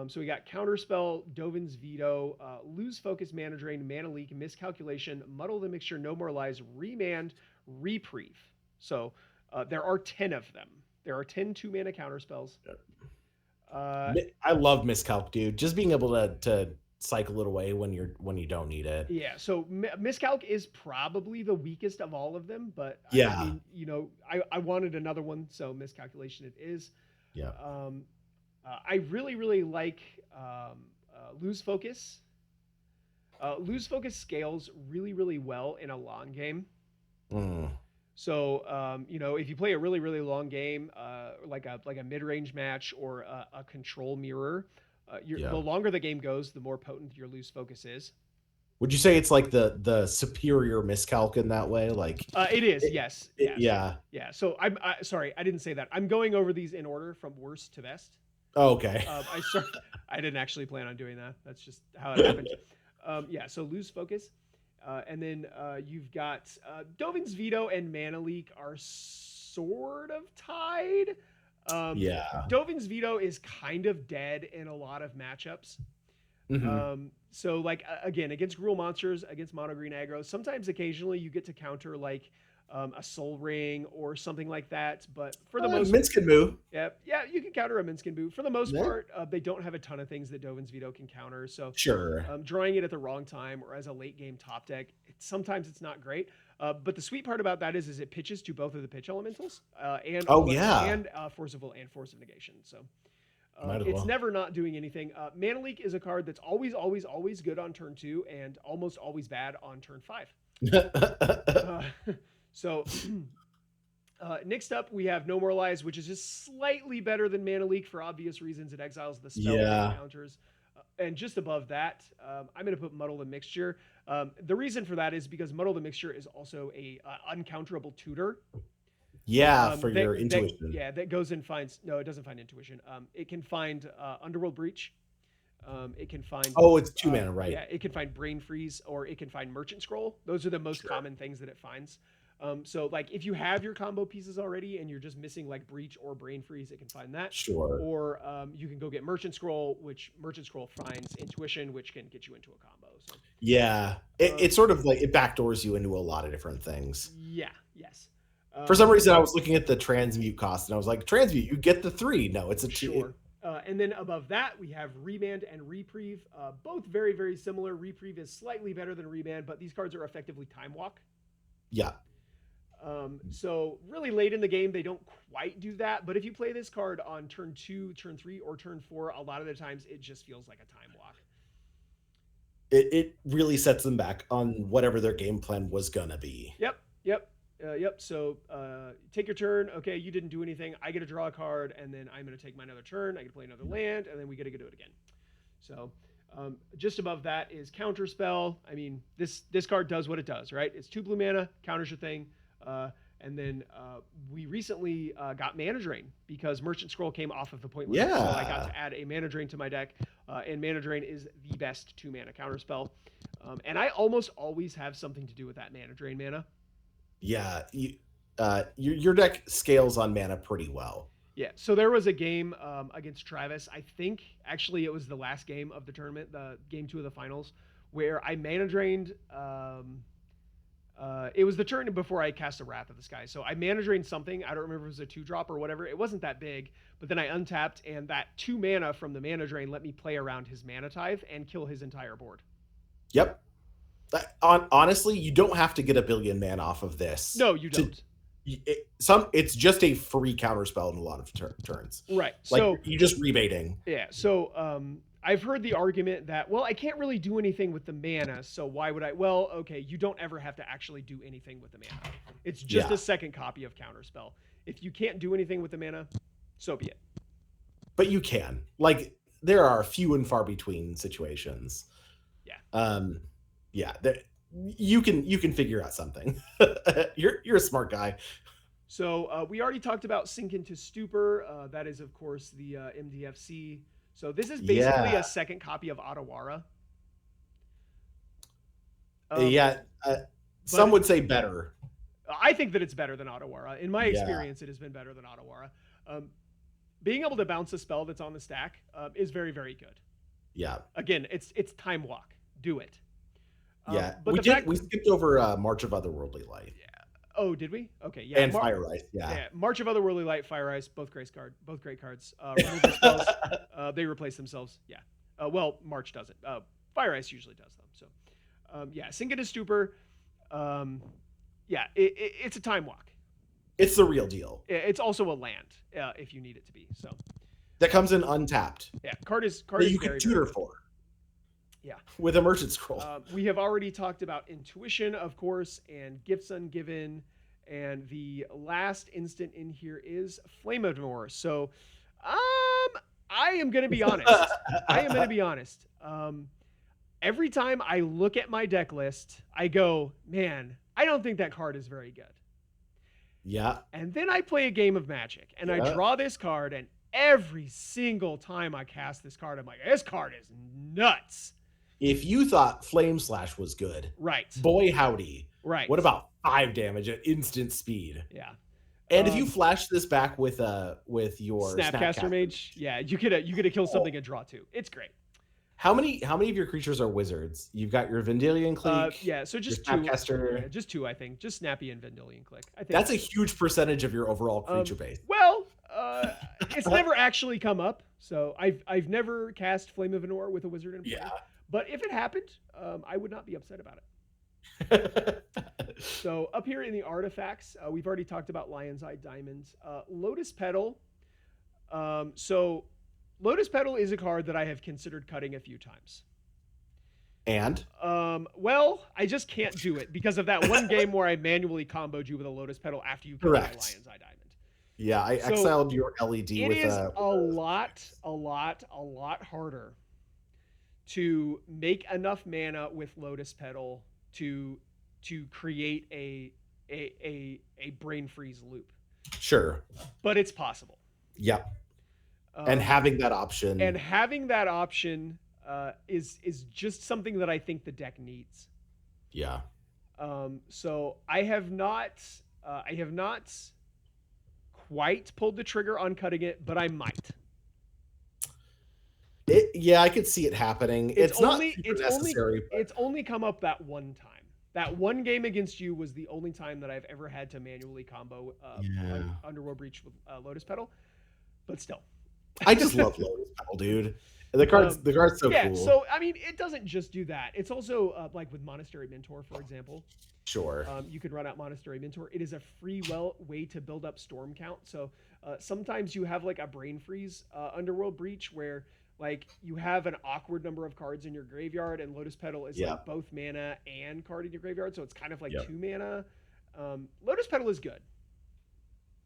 So we got Counterspell, Dovin's Veto, Lose Focus, Mana Drain, Mana Leak, Miscalculation, Muddle the Mixture, No More Lies, Remand, Reprieve. So there are 10 of them. There are 10 2-mana counterspells. I love Miscalc, dude. Just being able to cycle it away when you don't need it. Yeah, so Miscalc is probably the weakest of all of them, but yeah, I mean, you know, I wanted another one, so Miscalculation it is. Yeah. I really like Lose Focus. Lose Focus scales really well in a long game. So you know, if you play a really long game, like a mid-range match or a control mirror, the longer the game goes, the more potent your Lose Focus is. Would you say it's like the superior Miscalc in that way? Like it is, yes. Yeah. So I'm sorry, I didn't say that. I'm going over these in order from worst to best. Oh, okay. I didn't actually plan on doing that. That's just how it happened. Yeah, so Lose Focus. And then you've got Dovin's Veto and Mana Leak are sort of tied. Dovin's Veto is kind of dead in a lot of matchups. So like again, against Gruul monsters, against mono green aggro, sometimes occasionally you get to counter like a Soul Ring or something like that, but for the most Minskin Boo. Yeah, you can counter a Minskin Boo. For the most part, they don't have a ton of things that Dovin's Veto can counter. So sure, drawing it at the wrong time or as a late game top deck, sometimes it's not great. But the sweet part about that is it pitches to both of the pitch elementals and Force of Will and Force of Negation. So it's never not doing anything. Mana Leak is a card that's always good on turn 2 and almost always bad on turn 5. So next up, we have No More Lies, which is just slightly better than Mana Leak for obvious reasons. It exiles the spell counters. And just above that, I'm going to put Muddle the Mixture. The reason for that is because Muddle the Mixture is also a uncounterable tutor. Yeah, for your intuition. That goes and finds... No, it doesn't find intuition. It can find Underworld Breach. It can find... Oh, it's 2 mana, right. Yeah, it can find Brain Freeze, or it can find Merchant Scroll. Those are the most common things that it finds. So like if you have your combo pieces already and you're just missing like Breach or Brain Freeze, it can find that. Sure. Or you can go get Merchant Scroll, which Merchant Scroll finds Intuition, which can get you into a combo. So yeah, it's sort of like it backdoors you into a lot of different things. Yeah. Yes. For some reason, I was looking at the transmute cost and I was like, transmute, you get the 3. No, it's a 2. Sure. And then above that, we have Remand and Reprieve, both very similar. Reprieve is slightly better than Remand, but these cards are effectively Time Walk. Yeah. So really late in the game, they don't quite do that. But if you play this card on turn 2, turn 3, or turn 4, a lot of the times it just feels like a Time Walk. It really sets them back on whatever their game plan was gonna be. Yep. So take your turn. Okay, you didn't do anything. I get to draw a card, and then I'm going to take my another turn. I get to play another land, and then we get to do it again. So just above that is Counterspell. I mean, this card does what it does, right? It's 2 blue mana, counters your thing. And then we recently got Mana Drain because Merchant Scroll came off of the Point Limit. Yeah. So I got to add a Mana Drain to my deck. and Mana Drain is the best 2-mana counterspell. And I almost always have something to do with that Mana Drain mana. Yeah, your deck scales on mana pretty well. Yeah, so there was a game against Travis. I think actually it was the last game of the tournament, the game 2 of the finals, where I mana drained. It was the turn before I cast a Wrath of the Sky. So I mana drained something. I don't remember if it was a 2-drop or whatever. It wasn't that big, but then I untapped, and that 2 mana from the mana drain let me play around his Mana Tithe and kill his entire board. Yep. Honestly, you don't have to get a billion mana off of this. No, you don't. It's just a free counterspell in a lot of turns. Right. Like, so you're just rebating. Yeah. So I've heard the argument that, well, I can't really do anything with the mana, so why would I? Well, okay, you don't ever have to actually do anything with the mana. It's just a second copy of counterspell. If you can't do anything with the mana, so be it. But you can. Like, there are few and far between situations. Yeah. Yeah. You can figure out something. You're a smart guy. So we already talked about Sink into Stupor. That is, of course, the MDFC. So this is basically a second copy of Otawara. Some would say better. I think that it's better than Otawara. In my experience, it has been better than Otawara. Being able to bounce a spell that's on the stack is very, very good. Yeah. Again, it's Time Walk. Do it. But we skipped over March of Otherworldly Light. Yeah. Oh, did we? Okay. Yeah. And Fire Ice. Yeah. March of Otherworldly Light, Fire Ice, both great cards. Remove their spells. They replace themselves. Yeah. Well, March doesn't. Fire Ice usually does them. So, Sink into Stupor. It's a Time Walk. It's the real deal. It's also a land if you need it to be. So that comes in untapped. Yeah. Card is you can tutor for. Yeah. With a Merchant Scroll. We have already talked about Intuition, of course, and Gifts Ungiven. And the last instant in here is Flame of Demore. So I am going to be honest. Every time I look at my deck list, I go, man, I don't think that card is very good. Yeah. And then I play a game of Magic, and I draw this card, and every single time I cast this card, I'm like, this card is nuts. If you thought Flame Slash was good, right? Boy howdy, right? What about 5 damage at instant speed? Yeah. And if you flash this back with your Snapcaster Mage, you get to kill something and draw 2. It's great. How many of your creatures are wizards? You've got your Vendilion Clique. So just 2. Snapcaster. Yeah, just 2, I think. Just Snappy and Vendilion Clique. I think that's a huge percentage of your overall creature base. Well, it's never actually come up. So I've never cast Flame of Venor with a wizard in play. Yeah. But if it happened, I would not be upset about it. So up here in the artifacts, we've already talked about Lion's Eye Diamonds. Lotus Petal. So Lotus Petal is a card that I have considered cutting a few times. And? Well, I just can't do it because of that one game where I manually comboed you with a Lotus Petal after you cut my Lion's Eye Diamond. Yeah, I exiled your LED with a... It is a lot harder to make enough mana with Lotus Petal to create a brain freeze loop. Sure. But it's possible. Yep. And having that option. Is just something that I think the deck needs. Yeah. So I have not quite pulled the trigger on cutting it, but I might. I could see it happening. It's not necessary. It's only come up that one time. That one game against you was the only time that I've ever had to manually combo Underworld Breach with Lotus Petal. But still, I just love Lotus Petal, dude. The card's so cool. Yeah, so I mean, it doesn't just do that. It's also like with Monastery Mentor, for example. Sure. You could run out Monastery Mentor. It is a free way to build up storm count. So sometimes you have like a brain freeze Underworld Breach where like you have an awkward number of cards in your graveyard, and Lotus Petal is like both mana and card in your graveyard, so it's kind of like 2 mana. Lotus Petal is good.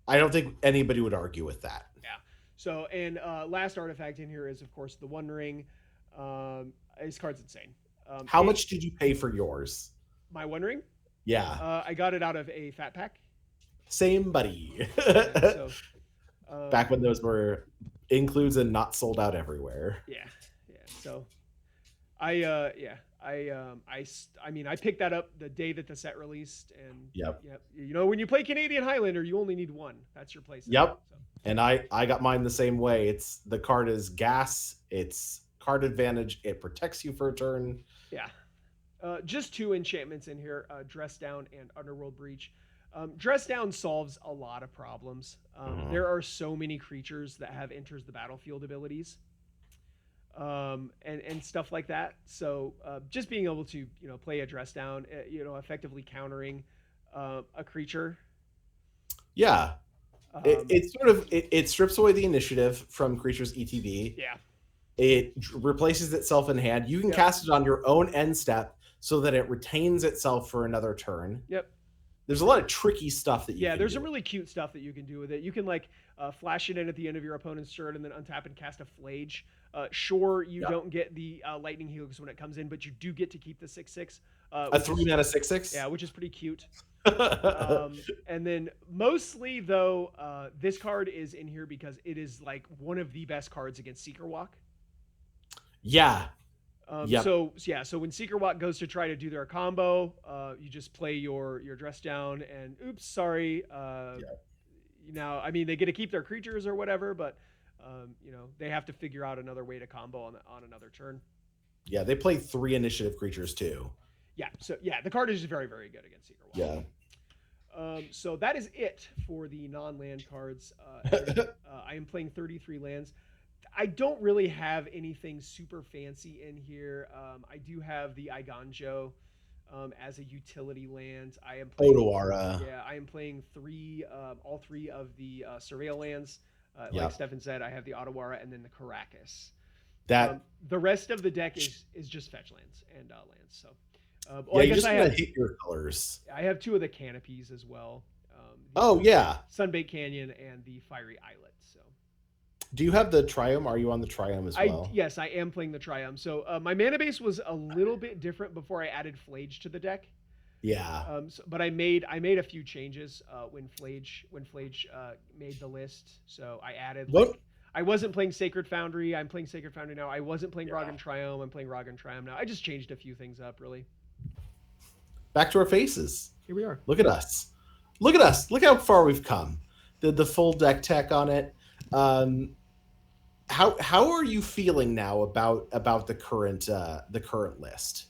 I don't think anybody would argue with that. Yeah. So, and last artifact in here is, of course, the One Ring. This card's insane. How much did you pay for yours? My One Ring? Yeah. I got it out of a Fat Pack. Same, buddy. Back when those were includes and not sold out everywhere. Yeah. Yeah. So yeah, I mean, I picked that up the day that the set released, and Yep. yeah, when you play Canadian Highlander, you only need one. That's your playset. Yep. So And I got mine the same way. It's the card is gas. It's card advantage. It protects you for a turn. yeah, just two enchantments in here: Dress Down and Underworld Breach. Dress Down solves a lot of problems. There are so many creatures that have enters the battlefield abilities, and stuff like that. So just being able to play a Dress Down, effectively countering a creature. Yeah. Um, It sort of it strips away the initiative from creatures ETB. yeah. It replaces itself in hand. You can Yep. cast it on your own end step so that it retains itself for another turn. Yep. There's a lot of tricky stuff that you can There's do. some really cute stuff that you can do with it. You can like flash it in at the end of your opponent's turn and then untap and cast a Flage. Sure, you Yep. don't get the lightning helix when it comes in, but you do get to keep the 6/6. A 3-mana 6/6. Yeah, which is pretty cute. And then mostly though, this card is in here because it is like one of the best cards against Seeker Walk. Yeah. Yep. So when Seeker Walk goes to try to do their combo, you just play your Dress Down and oops, sorry. Now, I mean, they get to keep their creatures or whatever, but they have to figure out another way to combo on another turn. Yeah, they play 3 initiative creatures too. Yeah, so yeah, the card is just very, very good against Seeker Walk. Yeah. So that is it for the non-land cards. I am playing 33 lands. I don't really have anything super fancy in here. I do have the Iganjo as a utility land. I am playing Odawara. Yeah, I am playing all three of the Surveil lands. Yep. Like Stefan said, I have the Ottawara and then the Caracas. That the rest of the deck is just fetch lands and lands. So I guess I hit your colors. I have 2 of the canopies as well. Yeah. Sunbait Canyon and the Fiery Islet. So do you have the Triome? Are you on the Triome as well? Yes, I am playing the Triumph. So my mana base was a little bit different before I added Flage to the deck. Yeah. But I made a few changes when Flage made the list. So I added. I wasn't playing Sacred Foundry. I'm playing Sacred Foundry now. I wasn't playing Rogan Triome. I'm playing Rogan Triome now. I just changed a few things up, really. Back to our faces. Here we are. Look at us. Look at us. Look how far we've come. The full deck tech on it. How are you feeling now about the current list?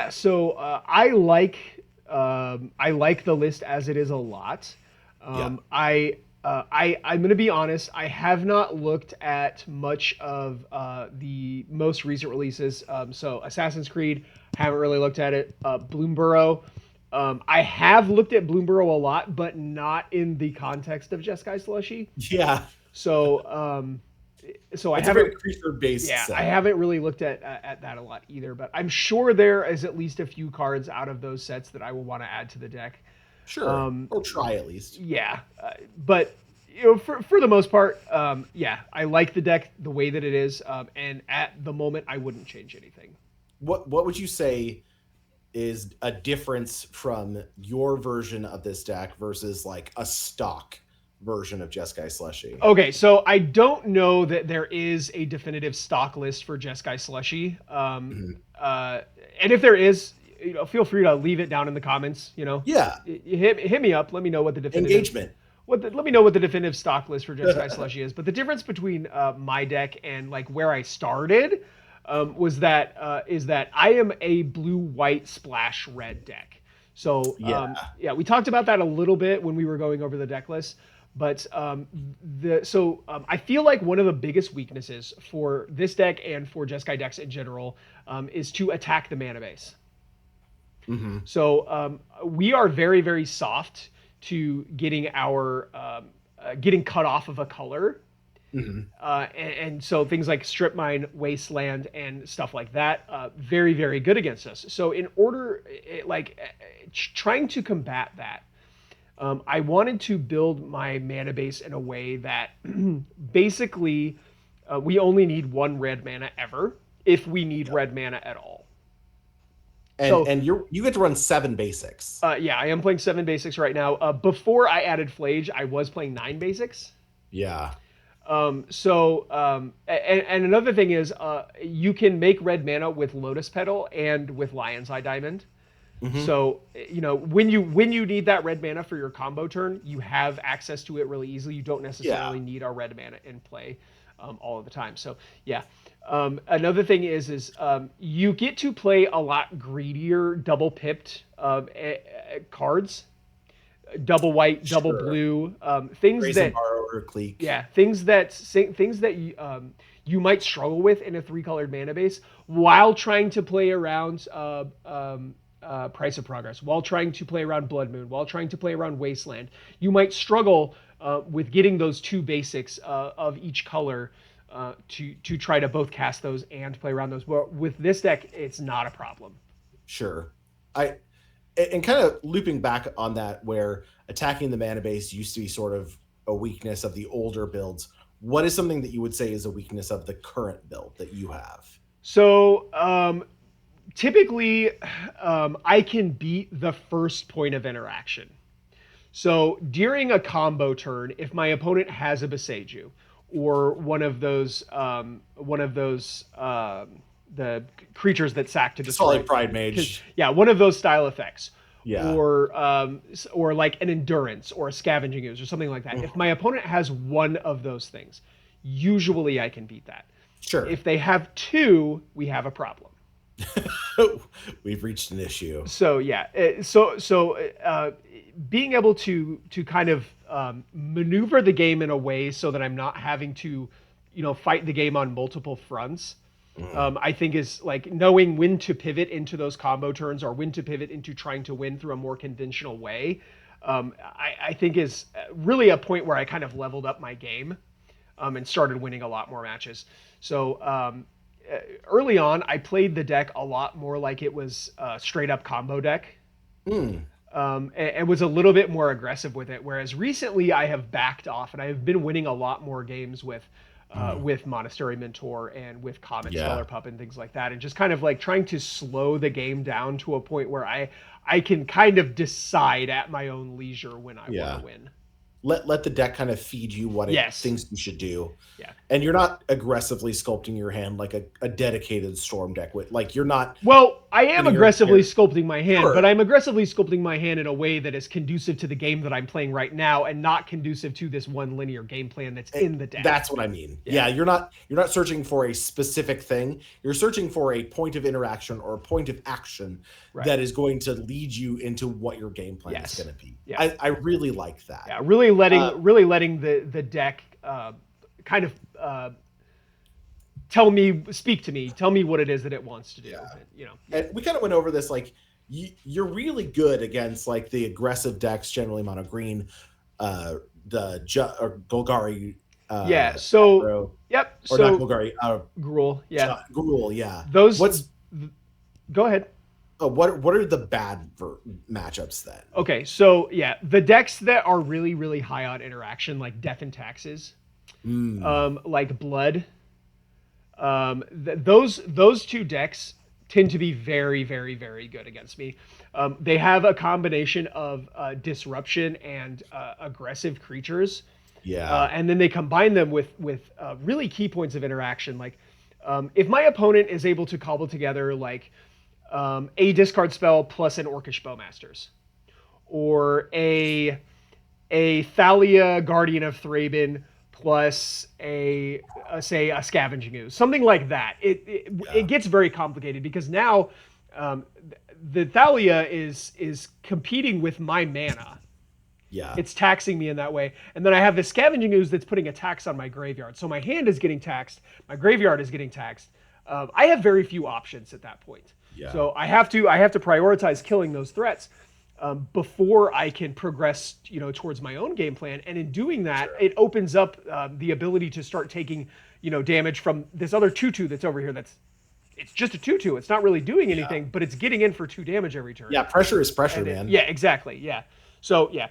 So I like the list as it is a lot. I'm going to be honest. I have not looked at much of the most recent releases. So Assassin's Creed, haven't really looked at it. Bloomborough, I have looked at Bloomborough a lot, but not in the context of Jeskai Slushy. Yeah. So I it's haven't a very creature based. Yeah, set. I haven't really looked at that a lot either. But I'm sure there is at least a few cards out of those sets that I will want to add to the deck. Sure, or try at least. Yeah, but for the most part, I like the deck the way that it is, and at the moment, I wouldn't change anything. What would you say is a difference from your version of this deck versus like a stock version of Jeskai Slushy? Okay, so I don't know that there is a definitive stock list for Jeskai Slushy, and if there is, feel free to leave it down in the comments. Hit me up. Let me know what the definitive engagement. Let me know what the definitive stock list for Jeskai Slushy is. But the difference between my deck and like where I started is that I am a blue-white splash red deck. So we talked about that a little bit when we were going over the deck list. But I feel like one of the biggest weaknesses for this deck and for Jeskai decks in general is to attack the mana base. Mm-hmm. So we are very, very soft to getting getting cut off of a color. Mm-hmm. And so things like Strip Mine, Wasteland, and stuff like that, very, very good against us. So in order, trying to combat that, I wanted to build my mana base in a way that basically we only need 1 red mana ever if we need red mana at all. And you get to run 7 basics. I am playing 7 basics right now. Before I added Flage, I was playing 9 basics. Yeah. And another thing is, you can make red mana with Lotus Petal and with Lion's Eye Diamond. Hmm. So when you need that red mana for your combo turn, you have access to it really easily. You don't Yeah, necessarily need our red mana in play all of the time. So yeah. Another thing is you get to play a lot greedier double pipped cards, double white, double sure. blue, things Raise and that borrow or clique. yeah, things that you might struggle with in a three-colored mana base while trying to play around Price of Progress, while trying to play around Blood Moon, while trying to play around Wasteland. You might struggle with getting those two basics of each color to try to both cast those and play around those. But with this deck, it's not a problem. Sure. I and kind of looping back on that, where attacking the mana base used to be sort of a weakness of the older builds. What is something that you would say is a weakness of the current build that you have? So typically, I can beat the first point of interaction. So during a combo turn, if my opponent has a Beseju or one of those the creatures that sack to destroy, Solid Pride because Mage. yeah, one of those style effects, Yeah. or like an endurance or a scavenging ooze or something like that. If my opponent has one of those things, usually I can beat that. Sure. If they have two, we have a problem. We've reached an issue. So yeah, being able to kind of maneuver the game in a way so that I'm not having to, fight the game on multiple fronts. I think is like knowing when to pivot into those combo turns or when to pivot into trying to win through a more conventional way. I think is really a point where I kind of leveled up my game and started winning a lot more matches. So early on, I played the deck a lot more like it was a straight up combo deck. Mm. And was a little bit more aggressive with it. Whereas recently, I have backed off, and I have been winning a lot more games with Monastery Mentor and with Comet Yeah. Stellar Pup and things like that, and just kind of like trying to slow the game down to a point where I can kind of decide at my own leisure when I want Yeah. to win. Let the deck kind of feed you what it Yes. thinks you should do. Yeah. And you're not aggressively sculpting your hand like a dedicated storm deck with, like, you're not Well, I am putting your aggressively sculpting my hand, Sure. but I'm aggressively sculpting my hand in a way that is conducive to the game that I'm playing right now and not conducive to this one linear game plan that's in the deck. That's what I mean. Yeah. Yeah, you're not searching for a specific thing. You're searching for a point of interaction or a point of action Right. that is going to lead you into what your game plan Yes. is going to be. Yeah. I really like that. Yeah, really letting the deck kind of speak to me, tell me what it is that it wants to do. Yeah. And we kind of went over this, like, you're really good against like the aggressive decks, generally mono green, or Golgari. Yeah. So aggro, yep. or So not Golgari. Gruul. Yeah. Gruul. Yeah. Those. Go ahead. What are the bad matchups then? Okay, so yeah, the decks that are really really high on interaction, like Death and Taxes, like Blood, those two decks tend to be very very very good against me. They have a combination of disruption and aggressive creatures. Yeah. And then they combine them with really key points of interaction. Like if my opponent is able to cobble together like a discard spell plus an Orcish Bowmasters, or a Thalia Guardian of Thraben plus say a Scavenging Ooze, something like that. It gets very complicated because now the Thalia is competing with my mana. Yeah. It's taxing me in that way. And then I have the Scavenging Ooze that's putting a tax on my graveyard. So my hand is getting taxed. My graveyard is getting taxed. I have very few options at that point. Yeah. So I have to prioritize killing those threats before I can progress, towards my own game plan. And in doing that, it opens up the ability to start taking, damage from this other 2/2 that's over here. It's just a 2/2. It's not really doing anything, but it's getting in for 2 damage every turn. Yeah, pressure is pressure, man. Yeah, exactly. Yeah. So yeah,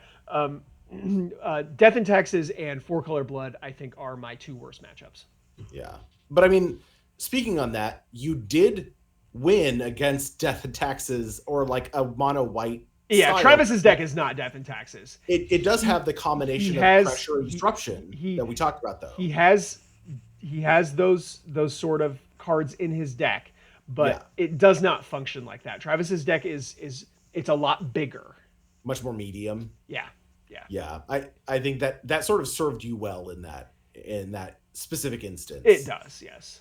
Death and Taxes and 4-color Blood, I think, are my 2 worst matchups. Yeah, but I mean, speaking on that, you did win against Death and Taxes or like a mono white Yeah, style. Travis's deck is not Death and Taxes. It does have the combination of pressure and disruption that we talked about, though. He has those sort of cards in his deck, but it does not function like that. Travis's deck is it's a lot bigger, much more medium. Yeah. I think that sort of served you well in that specific instance. It does, yes.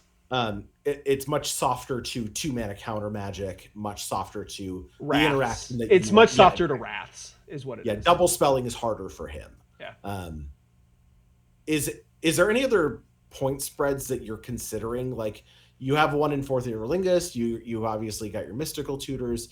It's much softer to 2-mana counter magic, much softer to Wraths. The interaction. It's much softer to Wraths, is what it is. Yeah, double spelling is harder for him. Yeah. Is there any other point spreads that you're considering? Like, you have one in Fourth Year Lingus, you obviously got your mystical tutors.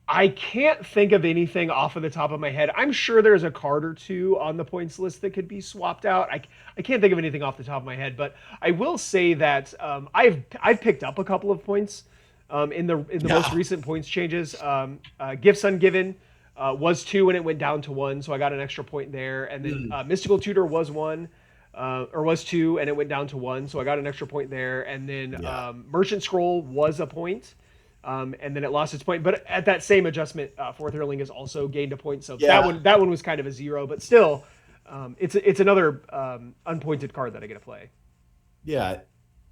I can't think of anything off of the top of my head. I'm sure there's a card or two on the points list that could be swapped out. I can't think of anything off the top of my head, but I will say that I've picked up a couple of points in the most recent points changes. Gifts Ungiven was 2 and it went down to 1, so I got an extra point there. And then Mystical Tutor was 1. Or was 2 and it went down to 1, so I got an extra point there. And then Merchant Scroll was a point. And then it lost its point, but at that same adjustment, Fourth Year Lingus also gained a point. So that one was kind of a 0, but still, it's another unpointed card that I get to play. Yeah,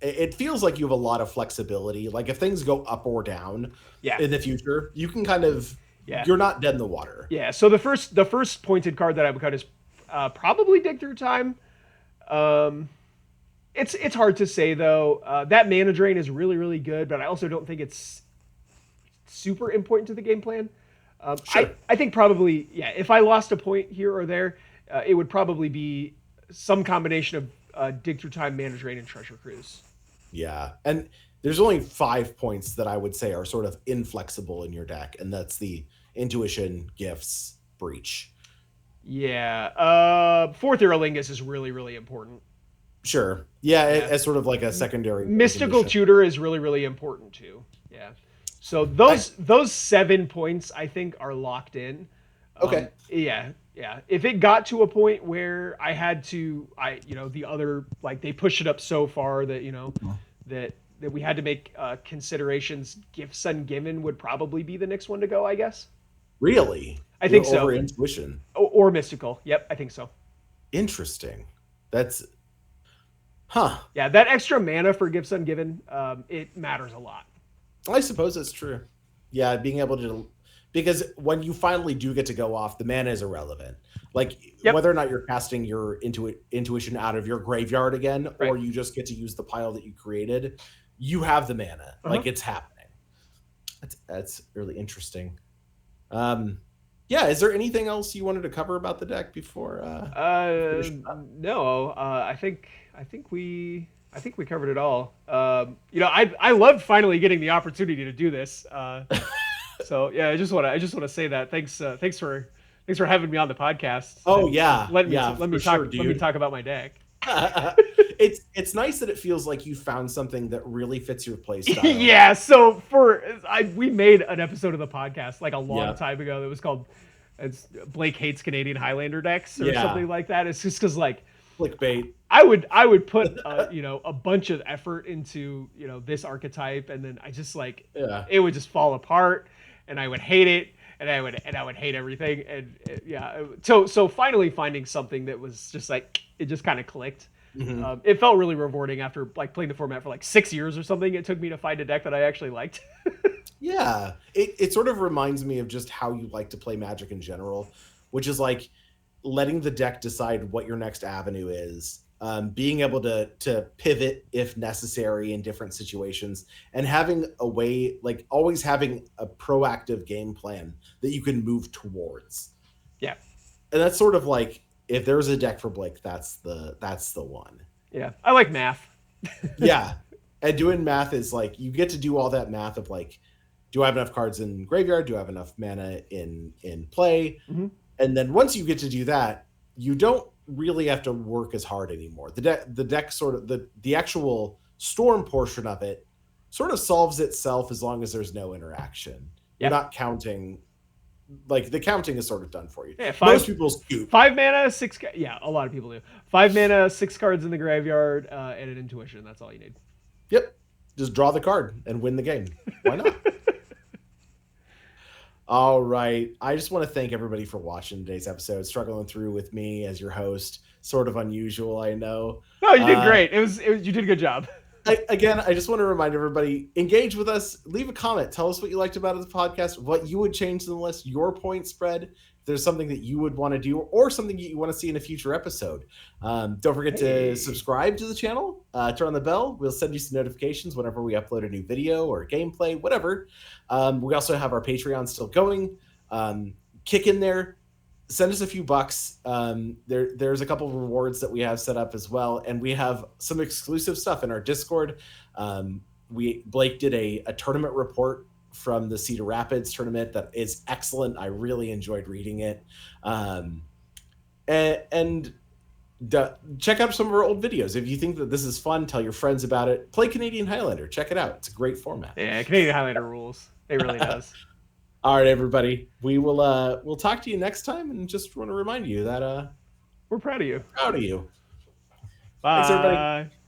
it feels like you have a lot of flexibility. Like, if things go up or down in the future, you can kind of you're not dead in the water. Yeah. So the first pointed card that I would cut is probably Dig Through Time. It's hard to say though. That mana drain is really, really good, but I also don't think it's super important to the game plan. Sure. I think probably, if I lost a point here or there, it would probably be some combination of Dig Through Time, Mana Drain, and Treasure Cruise. Yeah, and there's only 5 points that I would say are sort of inflexible in your deck, and that's the Intuition, Gifts, Breach. Yeah, Fourth Year Lingus is really, really important. Sure. Yeah, as sort of like a secondary. Mystical Tutor is really, really important too. Yeah. So those 7 points I think are locked in. Okay. Yeah. If it got to a point where I had to, the other, like, they pushed it up so far that that we had to make considerations. Gifts Ungiven would probably be the next one to go, I guess. Really? I think so. Over Intuition. Or Mystical. Yep, I think so. Interesting. That's. Yeah, that extra mana for Gifts Ungiven, it matters a lot. I suppose that's true. Yeah, being able to, because when you finally do get to go off, the mana is irrelevant. Like, whether or not you're casting your intuition out of your graveyard again, or you just get to use the pile that you created, you have the mana. Like, it's happening. That's really interesting. Is there anything else you wanted to cover about the deck before? No. I think we covered it all. I loved finally getting the opportunity to do this. So yeah, I just want to say that thanks for having me on the podcast. Oh yeah, let me talk about my deck. It's nice that it feels like you found something that really fits your play style. Yeah. So we made an episode of the podcast like a long time ago that was called Blake Hates Canadian Highlander Decks or something like that. It's just because, like, clickbait. I would put a bunch of effort into this archetype, and then I just it would just fall apart, and I would hate it, and I would hate everything, and so finally finding something that was just like, it just kind of clicked. Mm-hmm. It felt really rewarding after like playing the format for like 6 years or something. It took me to find a deck that I actually liked. Yeah, it sort of reminds me of just how you like to play Magic in general, which is like letting the deck decide what your next avenue is, being able to pivot if necessary in different situations, and having a way, like always having a proactive game plan that you can move towards. Yeah. And that's sort of like, if there's a deck for Blake, that's the one. Yeah. I like math. Yeah. And doing math is like, you get to do all that math of like, do I have enough cards in graveyard? Do I have enough mana in play? Mm-hmm. And then once you get to do that, you don't really have to work as hard anymore. The deck sort of, the actual storm portion of it sort of solves itself as long as there's no interaction. Yep. You're not counting, like the counting is sort of done for you. Yeah, most people scoop 5 mana, 6. Yeah, a lot of people do. 5 mana, 6 cards in the graveyard, and an intuition. That's all you need. Yep. Just draw the card and win the game. Why not? All right. I just want to thank everybody for watching today's episode, struggling through with me as your host. Sort of unusual, I know. No, you did Uh, great. You did a good job. again, I just want to remind everybody, engage with us, leave a comment, tell us what you liked about the podcast, what you would change to the list, your point spread. If there's something that you would want to do or something you want to see in a future episode. Don't forget to subscribe to the channel, turn on the bell. We'll send you some notifications whenever we upload a new video or gameplay, whatever. We also have our Patreon still going. Kick in there, send us a few bucks. There's a couple of rewards that we have set up as well, and we have some exclusive stuff in our Discord. Blake did a tournament report from the Cedar Rapids tournament that is excellent. I really enjoyed reading it. And check out some of our old videos. If you think that this is fun, tell your friends about it. Play Canadian Highlander. Check it out. It's a great format. Yeah, Canadian Highlander rules. It really does. All right, everybody. We'll talk to you next time, and just want to remind you that we're proud of you. Proud of you. Bye. Thanks, everybody.